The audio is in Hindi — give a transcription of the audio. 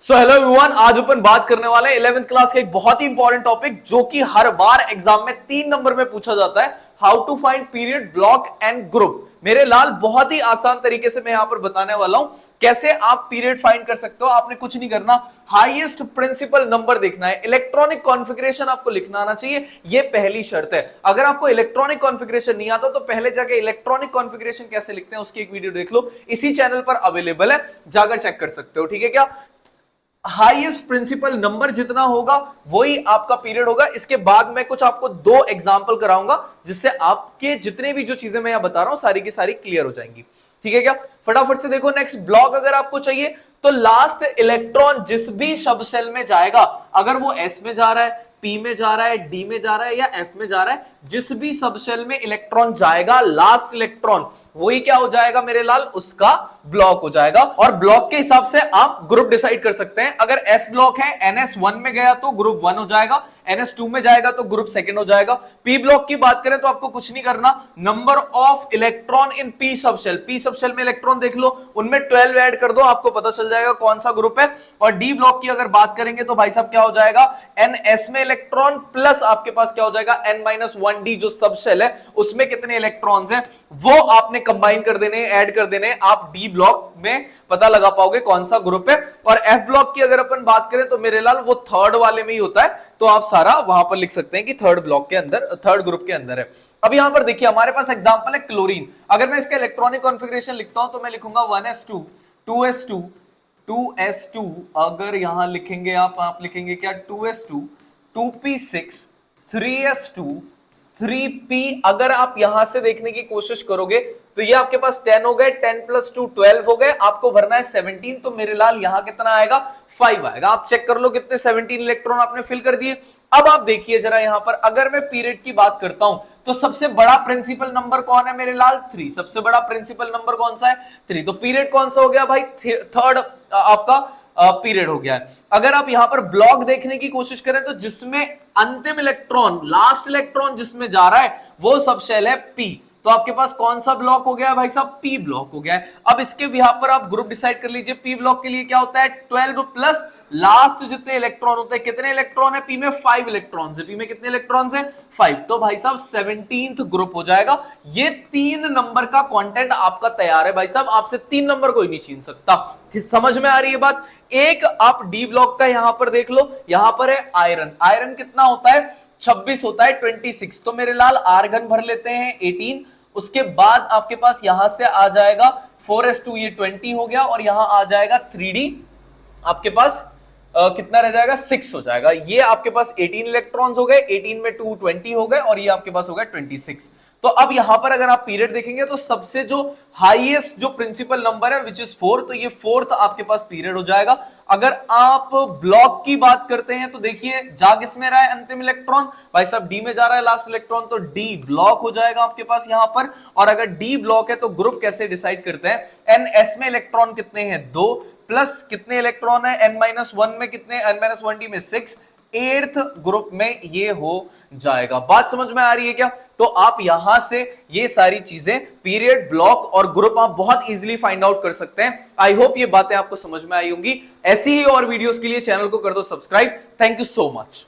सो हेलो एवरीवन, आज अपन बात करने वाले हैं 11th क्लास का एक बहुत ही इंपॉर्टेंट टॉपिक जो कि हर बार एग्जाम में 3 नंबर में पूछा जाता है। How to find period, block and group. मेरे लाल बहुत ही आसान तरीके से मैं यहां पर बताने वाला हूं कैसे आप पीरियड फाइंड कर सकते हो। आपने कुछ नहीं करना, हाईएस्ट प्रिंसिपल नंबर देखना है, इलेक्ट्रॉनिक कॉन्फ़िगरेशन आपको लिखना आना चाहिए, ये पहली शर्त है। अगर आपको इलेक्ट्रॉनिक कॉन्फ़िगरेशन नहीं आता तो पहले जाके इलेक्ट्रॉनिक कॉन्फ़िगरेशन कैसे लिखते हैं उसकी एक वीडियो देख लो, इसी चैनल पर अवेलेबल है, जाकर चेक कर सकते हो। ठीक है क्या? हाईएस्ट प्रिंसिपल नंबर जितना होगा वही आपका पीरियड होगा। इसके बाद मैं कुछ आपको दो एग्जांपल कराऊंगा जिससे आपके जितने भी जो चीजें मैं यहां बता रहा हूं सारी की सारी क्लियर हो जाएंगी। ठीक है क्या? फटाफट से देखो। नेक्स्ट ब्लॉक अगर आपको चाहिए तो लास्ट इलेक्ट्रॉन जिस भी सब सेल में जाएगा, अगर वो एस में जा रहा है, पी में जा रहा है, डी में जा रहा है या एफ में जा रहा है, जिस भी सब सेल में इलेक्ट्रॉन जाएगा लास्ट इलेक्ट्रॉन वही क्या हो जाएगा मेरे लाल, उसका ब्लॉक हो जाएगा। और ब्लॉक के हिसाब से आप ग्रुप डिसाइड कर सकते हैं। अगर एस ब्लॉक है, NS1 में गया तो ग्रुप 1 हो जाएगा, NS2 में जाएगा तो ग्रुप सेकंड हो जाएगा। पी ब्लॉक की बात करें तो आपको कुछ नहीं करना, number of electron in P सब सेल, पी सब सेल में इलेक्ट्रॉन देख लो, उनमें 12 ऐड कर दो, आपको पता चल जाएगा कौन सा ग्रुप है। और डी ब्लॉक की अगर बात करेंगे तो भाई साहब क्या हो जाएगा, NS में इलेक्ट्रॉन प्लस आपके पास क्या हो जाएगा, N-1D जो सब सेल है उसमें कितने इलेक्ट्रॉन्स हैं वो आपने कंबाइन कर देने, ऐड कर देने, आप डी ब्लॉक में पता लगा पाओगे कौन सा ग्रुप है। और एफ ब्लॉक की अगर अपन बात करें तो मेरे लाल वो थर्ड वाले में ही होता है, तो आप सारा वहां पर लिख सकते हैं कि थर्ड ब्लॉक के अंदर, थर्ड ग्रुप के अंदर है। अब यहां पर देखिए हमारे पास एग्जांपल है क्लोरीन। अगर मैं इसका इलेक्ट्रॉनिक कॉन्फ़िगरेशन लिखता हूं तो मैं लिखूंगा 1s2 2s2 2s2। अगर यहां लिखेंगे आप लिखेंगे क्या, 2s2 2p6 3s2 3p। अगर आप यहां से देखने की कोशिश करोगे तो ये आपके पास 10 हो गए, 10 + 2 12 हो गए, आपको भरना है 17, तो मेरे लाल यहां कितना आएगा, 5 आएगा। आप चेक कर लो कितने 17 इलेक्ट्रॉन आपने फिल कर दिए। अब आप देखिए जरा यहां पर, अगर मैं पीरियड की बात करता हूं तो सबसे बड़ा प्रिंसिपल नंबर कौन है मेरे लाल, 3। सबसे बड़ा प्रिंसिपल नंबर कौन सा है, 3। तो पीरियड कौन सा हो गया भाई, थर्ड आपका पीरियड हो गया है। अगर आप यहां पर ब्लॉक देखने की कोशिश करें तो जिसमें अंतिम इलेक्ट्रॉन, लास्ट इलेक्ट्रॉन जिसमें जा रहा है वो सब शेल है पी, तो आपके पास कौन सा ब्लॉक हो गया भाई साहब, पी ब्लॉक हो गया है। अब इसके यहां पर आप ग्रुप डिसाइड कर लीजिए। पी ब्लॉक के लिए क्या होता है, 12 प्लस लास्ट जितने इलेक्ट्रॉन होते हैं, कितने इलेक्ट्रॉन है पी में, 5 इलेक्ट्रॉन है। पी में कितने इलेक्ट्रॉन है, 5। तो भाई साहब 17th ग्रुप हो जाएगा। ये 3 नंबर का कंटेंट आपका तैयार है भाई साहब, आपसे 3 नंबर कोई नहीं छीन सकता। समझ में आ रही है बात? एक आप डी ब्लॉक का यहां पर देख लो, यहां पर है आयरन। आयरन कितना होता है, 26 होता है, 26। तो मेरे लाल आर्गन भर लेते हैं 18। उसके बाद आपके पास यहां से आ जाएगा 4s2, ये 20 हो गया, और यहां आ जाएगा 3d, आपके पास कितना रह जाएगा, 6 हो जाएगा। ये आपके पास 18 इलेक्ट्रॉन्स हो गए, 18 में 2 20 हो गए, और ये आपके पास हो गया 26। तो अब यहां पर अगर आप पीरियड देखेंगे तो सबसे जो हाईएस्ट जो प्रिंसिपल नंबर है विच इज 4, तो ये 4th आपके पास पीरियड हो जाएगा। अगर आप ब्लॉक की बात करते हैं तो देखिए जा किसमें रहा है अंतिम इलेक्ट्रॉन, भाई साहब डी में जा रहा है लास्ट इलेक्ट्रॉन, तो डी ब्लॉक हो जाएगा आपके पास यहां पर। और अगर डी ब्लॉक है तो ग्रुप कैसे डिसाइड करते हैं, NS में इलेक्ट्रॉन कितने हैं, 2 प्लस कितने इलेक्ट्रॉन है, N-1 में कितने, N-1D में 6, 8th ग्रुप में ये हो जाएगा। बात समझ में आ रही है क्या? तो आप यहां से ये सारी चीजें, पीरियड, ब्लॉक और ग्रुप, आप बहुत इजीली फाइंड आउट कर सकते हैं। आई होप ये बातें आपको समझ में आई होंगी। ऐसी ही और वीडियोस के लिए चैनल को कर दो subscribe. Thank you so much.